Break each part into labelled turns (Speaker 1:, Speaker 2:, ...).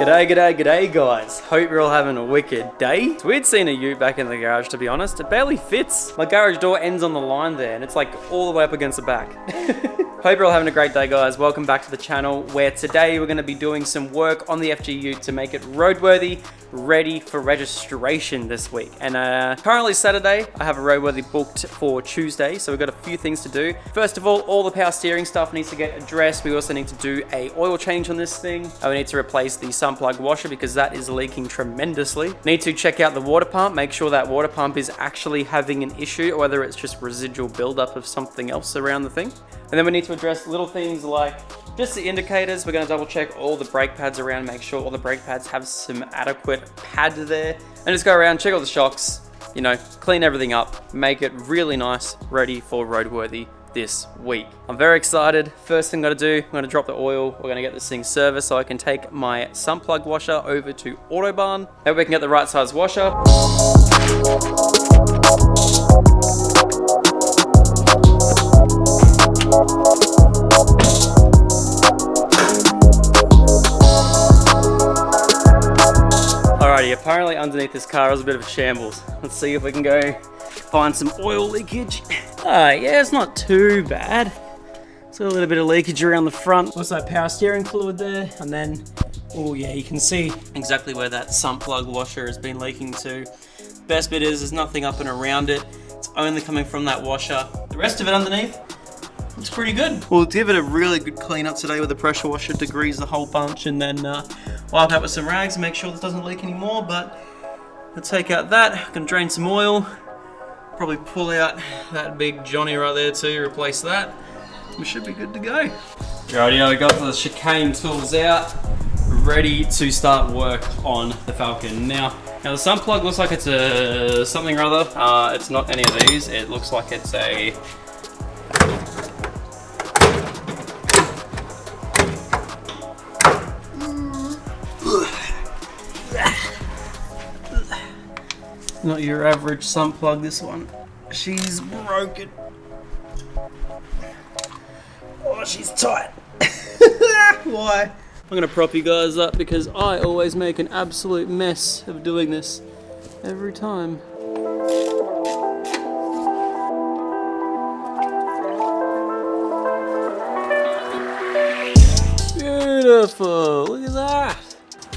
Speaker 1: G'day guys. Hope you're all having a wicked day. It's weird seeing a ute back in the garage, to be honest. It barely fits. My garage door ends on the line there and it's like all the way up against the back. Hope you're all having a great day guys. Welcome back to the channel where today we're going to be doing some work on the FG Ute to make it roadworthy, ready for registration this week. And currently Saturday, I have a roadworthy booked for Tuesday, so we've got a few things to do. First of all the power steering stuff needs to get addressed. We also need to do a oil change on this thing. We need to replace the sun plug washer because that is leaking tremendously. Need to check out the water pump, make sure that water pump is actually having an issue or whether it's just residual buildup of something else around the thing. And then we need to address little things like just the indicators. We're going to double check all the brake pads around, make sure all the brake pads have some adequate pad there, and just go around, check all the shocks, you know, clean everything up, make it really nice, ready for roadworthy this week. I'm very excited. First thing I'm going to do, I'm going to drop the oil. We're going to get this thing serviced so I can take my sun plug washer over to Autobarn. Maybe we can get the right size washer. Alrighty, apparently underneath this car is a bit of a shambles. Let's see if we can go find some oil leakage. Yeah, it's not too bad. It's got a little bit of leakage around the front. Also power steering fluid there, and then, oh yeah, you can see exactly where that sun plug washer has been leaking to. Best bit is there's nothing up and around it. It's only coming from that washer. The rest of it underneath looks pretty good. We'll give it a really good clean up today with the pressure washer to grease the whole bunch, and then wipe out with some rags and make sure this doesn't leak anymore. But I'll take out that, I'm gonna drain some oil, probably pull out that big Johnny right there too, replace that. We should be good to go. Alrighty, we got the chicane tools out, ready to start work on the Falcon. Now the sun plug looks like it's a something or other. It's not any of these. It looks like it's a not your average sun plug, this one. She's broken. Oh, she's tight. Why? I'm gonna prop you guys up because I always make an absolute mess of doing this every time. Beautiful, look at that.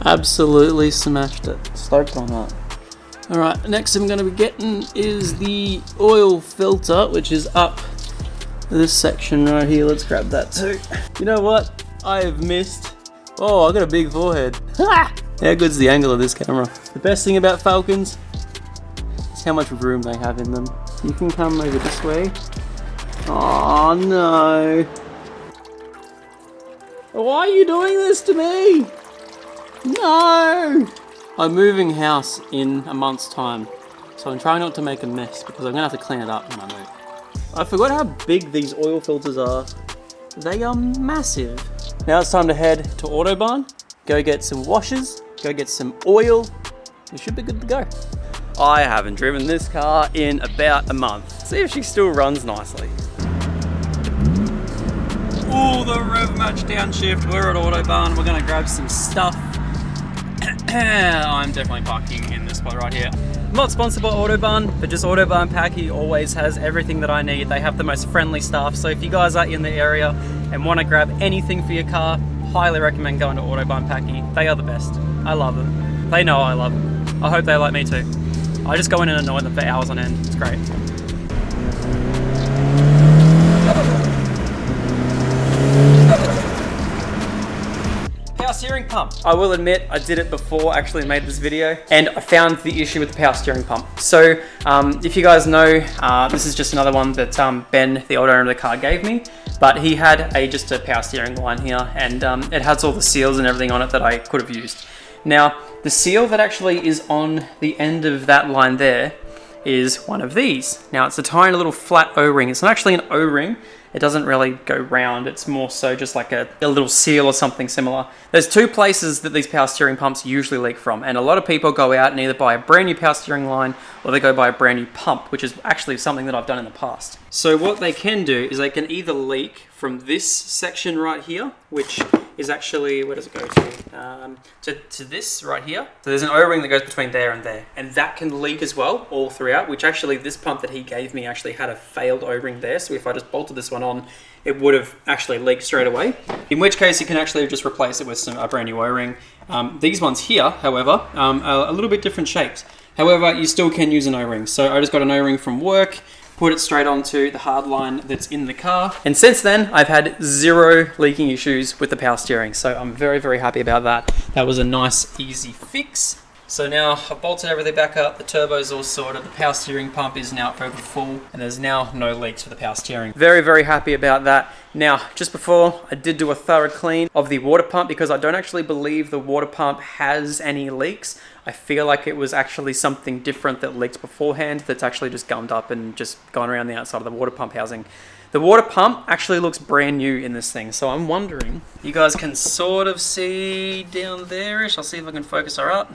Speaker 1: Absolutely smashed it. Stoked on that. Alright, next I'm going to be getting is the oil filter, which is up this section right here. Let's grab that too. You know what? I have missed. Oh, I got a big forehead. How good's the angle of this camera? The best thing about Falcons is how much room they have in them. You can come over this way. Oh no. Why are you doing this to me? No! I'm moving house in a month's time, so I'm trying not to make a mess because I'm gonna have to clean it up when I move. I forgot how big these oil filters are. They are massive. Now it's time to head to Autobarn, go get some washers, go get some oil. We should be good to go. I haven't driven this car in about a month. See if she still runs nicely. Oh, the rev match downshift. We're at Autobarn. We're gonna grab some stuff. I'm definitely parking in this spot right here. I'm not sponsored by Autobarn, but just Autobarn Packy always has everything that I need. They have the most friendly staff, so if you guys are in the area and want to grab anything for your car, highly recommend going to Autobarn Packy. They are the best. I love them. They know I love them. I hope they like me too. I just go in and annoy them for hours on end. It's great. Power steering pump. I will admit I did it before I actually made this video and I found the issue with the power steering pump. So if you guys know, this is just another one that Ben, the old owner of the car, gave me, but he had just a power steering line here, and it has all the seals and everything on it that I could have used. Now the seal that actually is on the end of that line there is one of these. Now it's a tiny little flat O-ring. It's not actually an O-ring. It doesn't really go round. It's more so just like a little seal or something similar. There's two places that these power steering pumps usually leak from, and a lot of people go out and either buy a brand new power steering line or they go buy a brand new pump, which is actually something that I've done in the past. So what they can do is they can either leak from this section right here, which is actually, where does it go to this right here. So there's an O-ring that goes between there, and that can leak as well all throughout, which actually this pump that he gave me actually had a failed O-ring there. So if I just bolted this one on, it would have actually leaked straight away. In which case you can actually just replace it with a brand new O-ring. These ones here, however, are a little bit different shapes. However, you still can use an O-ring. So I just got an O-ring from work, put it straight onto the hard line that's in the car. And since then, I've had 0 leaking issues with the power steering. So I'm very, very happy about that. That was a nice, easy fix. So now I've bolted everything back up, the turbo's all sorted, the power steering pump is now over full, and there's now no leaks for the power steering. Very, very happy about that. Now, just before, I did do a thorough clean of the water pump because I don't actually believe the water pump has any leaks. I feel like it was actually something different that leaked beforehand that's actually just gummed up and just gone around the outside of the water pump housing. The water pump actually looks brand new in this thing, so I'm wondering, you guys can sort of see down there-ish. I'll see if I can focus her up.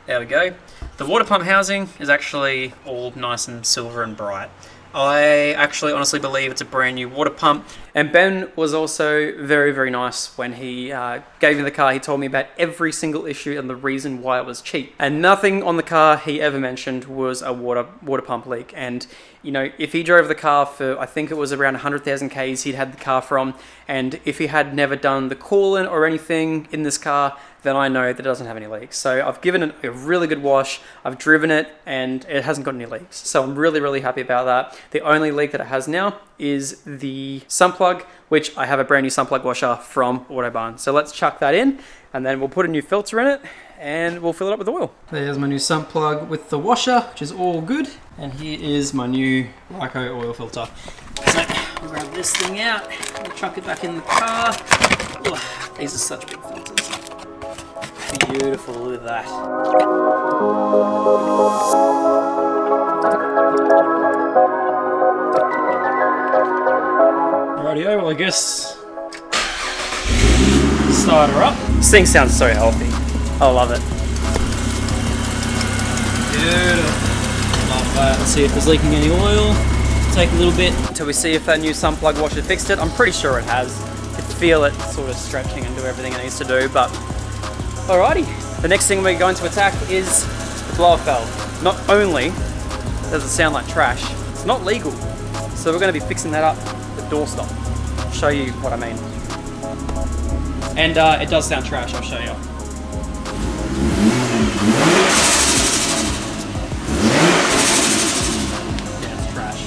Speaker 1: There we go. The water pump housing is actually all nice and silver and bright. I actually honestly believe it's a brand new water pump. And Ben was also very, very nice when he gave me the car. He told me about every single issue and the reason why it was cheap. And nothing on the car he ever mentioned was a water pump leak. And you know, if he drove the car for, I think it was around 100,000 Ks he'd had the car from, and if he had never done the coolant or anything in this car, then I know that it doesn't have any leaks. So I've given it a really good wash, I've driven it, and it hasn't got any leaks. So I'm really, really happy about that. The only leak that it has now is the sump plug, which I have a brand new sump plug washer from Autobarn. So let's chuck that in, and then we'll put a new filter in it, and we'll fill it up with oil. There's my new sump plug with the washer, which is all good. And here is my new Ryco oil filter. So I'll grab this thing out, and chuck it back in the car. Ugh, these are such big filters. Beautiful, look at that. Rightio, well I guess start her up. This thing sounds so healthy. I love it. Beautiful. Love that. Let's see if there's leaking any oil. Take a little bit until we see if that new sump plug washer fixed it. I'm pretty sure it has. You can feel it sort of stretching and do everything it needs to do, but alrighty. The next thing we're going to attack is the blow-off valve. Not only does it sound like trash, it's not legal. So we're going to be fixing that up with the doorstop. I'll show you what I mean. And it does sound trash, I'll show you. Yeah, it's trash.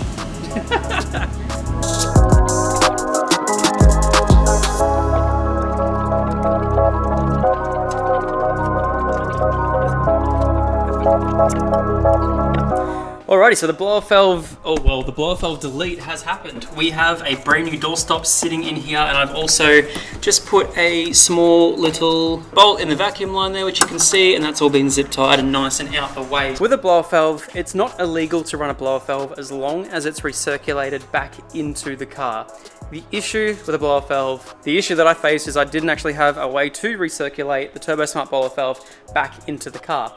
Speaker 1: Alrighty, so the blow-off valve, the blow-off valve delete has happened. We have a brand new doorstop sitting in here, and I've also just put a small little bolt in the vacuum line there, which you can see, and that's all been zip tied and nice and out the way. With a blow-off valve, it's not illegal to run a blow-off valve as long as it's recirculated back into the car. The issue with a blow-off valve, the issue that I faced is I didn't actually have a way to recirculate the TurboSmart blow-off valve back into the car.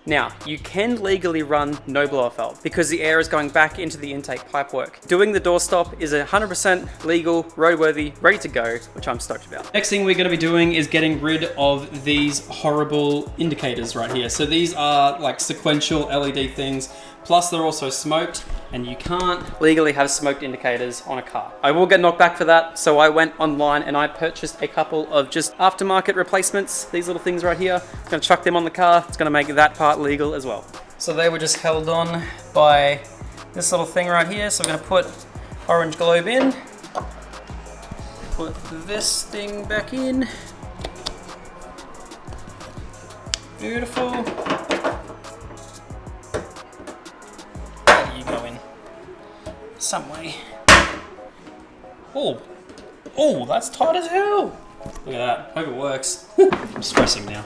Speaker 1: Now, you can legally run no blow-off valve because the air is going back into the intake pipework. Doing the doorstop is 100% legal, roadworthy, ready to go, which I'm stoked about. Next thing we're going to be doing is getting rid of these horrible indicators right here. So these are like sequential LED things, plus they're also smoked, and you can't legally have smoked indicators on a car. I will get knocked back for that, so I went online and I purchased a couple of just aftermarket replacements, these little things right here. I'm gonna chuck them on the car, it's gonna make that part legal as well. So they were just held on by this little thing right here, so I'm gonna put orange globe in, put this thing back in. Beautiful. Some way. Oh, that's tight as hell. Look at that, hope it works. I'm stressing now.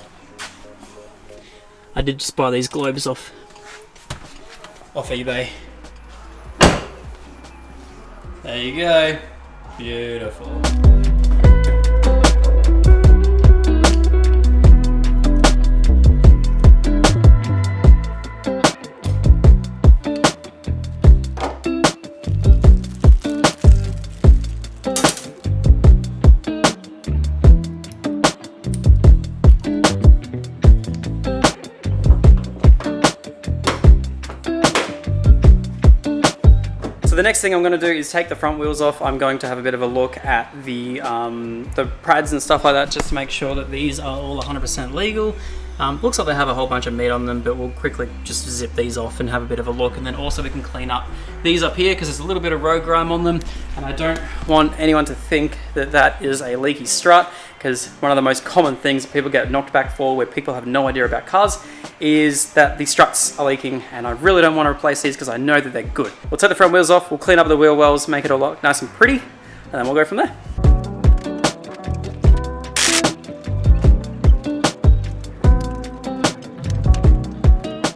Speaker 1: I did just buy these globes off eBay. There you go, beautiful. So the next thing I'm going to do is take the front wheels off. I'm going to have a bit of a look at the pads and stuff like that, just to make sure that these are all 100% legal. Looks like they have a whole bunch of meat on them, but we'll quickly just zip these off and have a bit of a look. And then also we can clean up these up here because there's a little bit of road grime on them. And I don't want anyone to think that that is a leaky strut, because one of the most common things that people get knocked back for, where people have no idea about cars, is that the struts are leaking, and I really don't want to replace these because I know that they're good. We'll take the front wheels off, we'll clean up the wheel wells, make it all look nice and pretty, and then we'll go from there.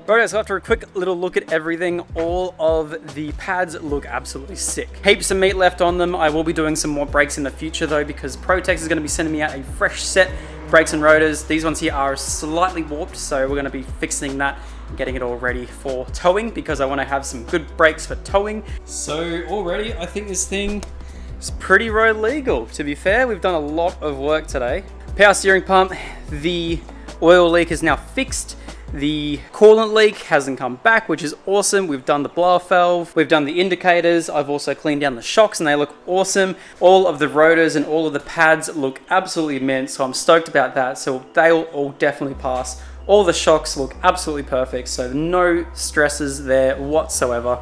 Speaker 1: Right, so after a quick little look at everything, all of the pads look absolutely sick. Heaps of meat left on them. I will be doing some more brakes in the future though, because Protex is going to be sending me out a fresh set of brakes and rotors. These ones here are slightly warped, so we're going to be fixing that and getting it all ready for towing, because I want to have some good brakes for towing. So already, I think this thing is pretty road legal. To be fair, we've done a lot of work today. Power steering pump, the oil leak is now fixed. The coolant leak hasn't come back, which is awesome. We've done the blower valve, we've done the indicators, I've also cleaned down the shocks and they look awesome. All of the rotors and all of the pads look absolutely mint, so I'm stoked about that. So they'll all definitely pass. All the shocks look absolutely perfect, so no stresses there whatsoever.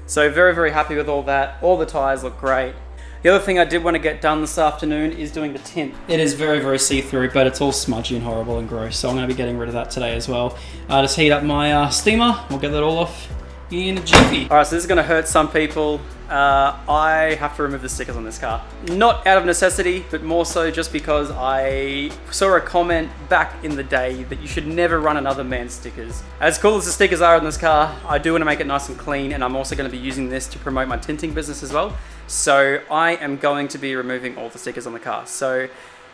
Speaker 1: So very, very happy with all that. All the tires look great. The other thing I did want to get done this afternoon is doing the tint. It is very, very see-through, but it's all smudgy and horrible and gross, so I'm going to be getting rid of that today as well. Just heat up my steamer, we'll get that all off in a jiffy. Alright, so this is going to hurt some people. I have to remove the stickers on this car. Not out of necessity, but more so just because I saw a comment back in the day that you should never run another man's stickers. As cool as the stickers are on this car, I do want to make it nice and clean, and I'm also going to be using this to promote my tinting business as well. So I am going to be removing all the stickers on the car. So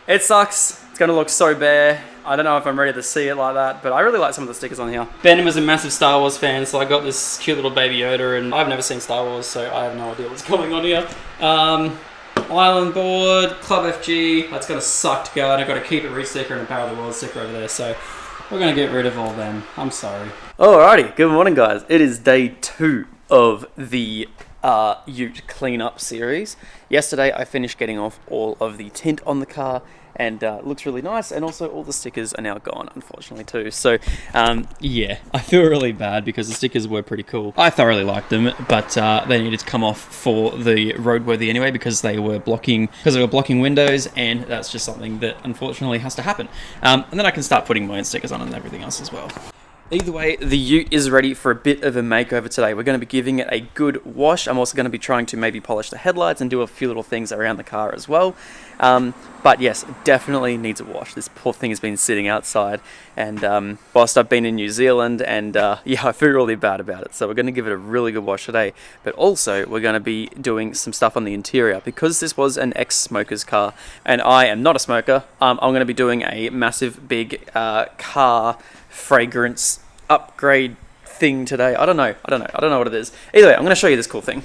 Speaker 1: it sucks. It's going to look so bare. I don't know if I'm ready to see it like that, but I really like some of the stickers on here. Ben was a massive Star Wars fan, so I got this cute little baby Yoda, and I've never seen Star Wars, so I have no idea what's going on here. Island board, Club FG. That's going to suck to go, and I've got to keep it re-sticker and a Barra the World sticker over there, so we're going to get rid of all them. I'm sorry. Alrighty, good morning guys. It is day 2 of the Ute cleanup series. Yesterday I finished getting off all of the tint on the car, and it looks really nice, and also all the stickers are now gone, unfortunately, too. So yeah, I feel really bad because the stickers were pretty cool. I thoroughly liked them, but they needed to come off for the roadworthy anyway, because they were blocking windows, and that's just something that unfortunately has to happen. And then I can start putting my own stickers on and everything else as well. Either way, the Ute is ready for a bit of a makeover today. We're going to be giving it a good wash. I'm also going to be trying to maybe polish the headlights and do a few little things around the car as well. But yes, it definitely needs a wash. This poor thing has been sitting outside, and whilst I've been in New Zealand, and yeah, I feel really bad about it. So we're going to give it a really good wash today. But also, we're going to be doing some stuff on the interior. Because this was an ex-smoker's car, and I am not a smoker, I'm going to be doing a massive big car fragrance upgrade thing today. I don't know what it is. Either way, I'm going to show you this cool thing.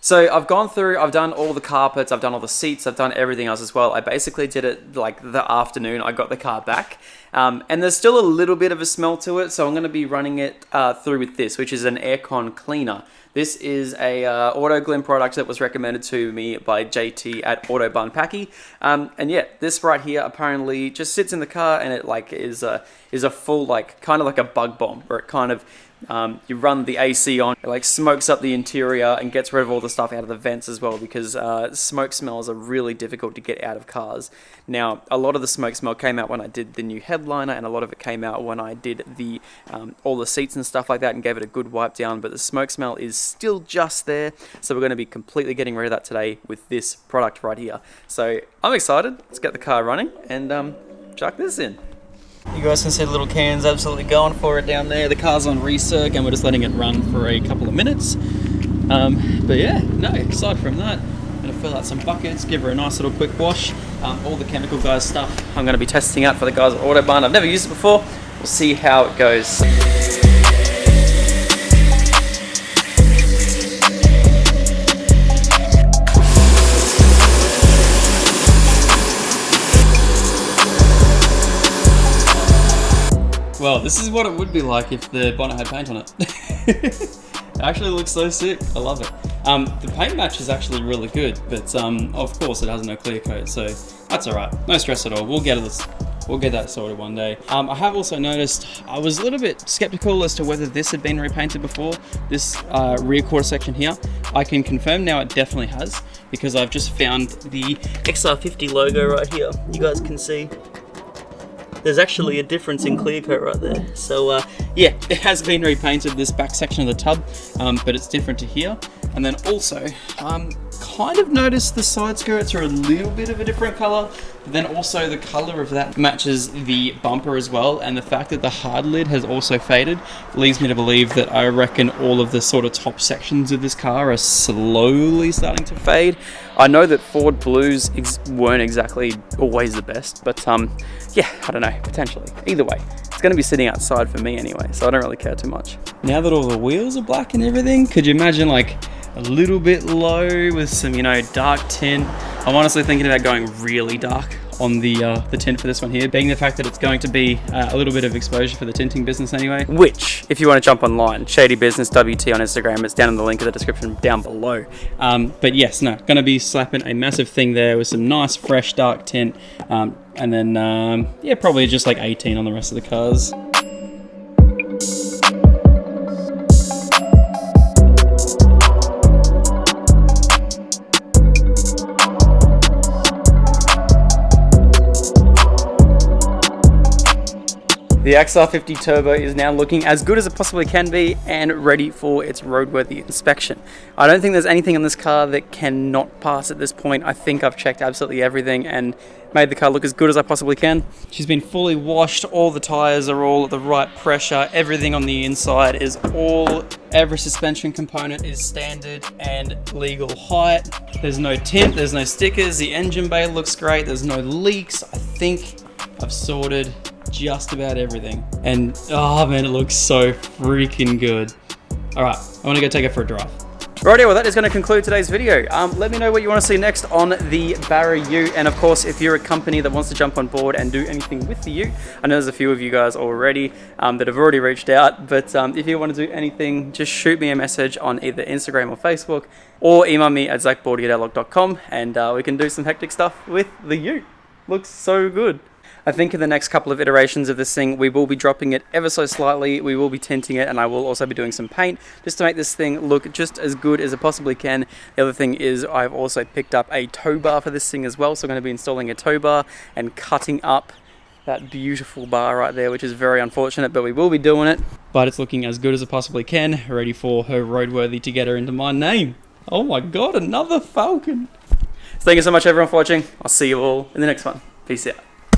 Speaker 1: So I've gone through, I've done all the carpets, I've done all the seats, I've done everything else as well. I basically did it like the afternoon I got the car back. And there's still a little bit of a smell to it, so I'm going to be running it through with this, which is an aircon cleaner. This is a AutoGlim product that was recommended to me by JT at Autobahn Packy. And yeah, this right here apparently just sits in the car, and it like is a full, like, kind of like a bug bomb, where it kind of you run the AC on, it like smokes up the interior and gets rid of all the stuff out of the vents as well, because smoke smells are really difficult to get out of cars. Now, a lot of the smoke smell came out when I did the new headliner, and a lot of it came out when I did the all the seats and stuff like that and gave it a good wipe down, but the smoke smell is still just there, so we're going to be completely getting rid of that today with this product right here. So I'm excited. Let's get the car running and chuck this in. You guys can see the little cans absolutely going for it down there. The car's on recirc, and we're just letting it run for a couple of minutes. But yeah, no, aside from that, I'm going to fill out some buckets, give her a nice little quick wash. All the chemical guys stuff I'm going to be testing out for the guys at Autobahn. I've never used it before. We'll see how it goes. Well, this is what it would be like if the bonnet had paint on it.
Speaker 2: It actually looks so sick. I love it. The paint match is actually really good, but of course it has no clear coat, so that's alright. No stress at all. We'll get that sorted one day. I have also noticed, I was a little bit skeptical as to whether this had been repainted before, this rear quarter section here. I can confirm now it definitely has, because I've just found the XR50 logo right here. You guys can see there's actually a difference in clear coat right there. So yeah, it has been repainted, this back section of the tub, but it's different to here. And then also, kind of noticed the side skirts are a little bit of a different color, but then also the color of that matches the bumper as well, and the fact that the hard lid has also faded leads me to believe that I reckon all of the sort of top sections of this car are slowly starting to fade. I know that Ford blues weren't exactly always the best, but yeah, I don't know, potentially. Either way, it's going to be sitting outside for me anyway, so I don't really care too much. Now that all the wheels are black and everything, could you imagine like a little bit low with some, you know, dark tint? I'm honestly thinking about going really dark on the tint for this one here, being the fact that it's going to be a little bit of exposure for the tinting business anyway. Which, if you want to jump online, Shady Business WT on Instagram, it's down in the link in the description down below. But yes, no, going to be slapping a massive thing there with some nice fresh dark tint, and then yeah, probably just like 18 on the rest of the cars. The XR50 Turbo is now looking as good as it possibly can be and ready for its roadworthy inspection. I don't think there's anything in this car that cannot pass at this point. I think I've checked absolutely everything and made the car look as good as I possibly can. She's been fully washed, all the tyres are all at the right pressure, everything on the inside is all, every suspension component is standard and legal height. There's no tint, there's no stickers, the engine bay looks great, there's no leaks. I think I've sorted just about everything, and oh man, it looks so freaking good. All right, I want to go take it for a drive. Righty, well that is going to conclude today's video. Let me know what you want to see next on the Barra Ute, and of course if you're a company that wants to jump on board and do anything with the Ute, I know there's a few of you guys already that have already reached out, but if you want to do anything, just shoot me a message on either Instagram or Facebook, or email me at ZacBaldy@outlook.com, and we can do some hectic stuff with the Ute. Looks so good. I think in the next couple of iterations of this thing, we will be dropping it ever so slightly, we will be tinting it, and I will also be doing some paint just to make this thing look just as good as it possibly can. The other thing is I've also picked up a tow bar for this thing as well, so I'm going to be installing a tow bar and cutting up that beautiful bar right there, which is very unfortunate, but we will be doing it. But it's looking as good as it possibly can, ready for her roadworthy to get her into my name. Oh my god, another Falcon! So thank you so much everyone for watching. I'll see you all in the next one. Peace out.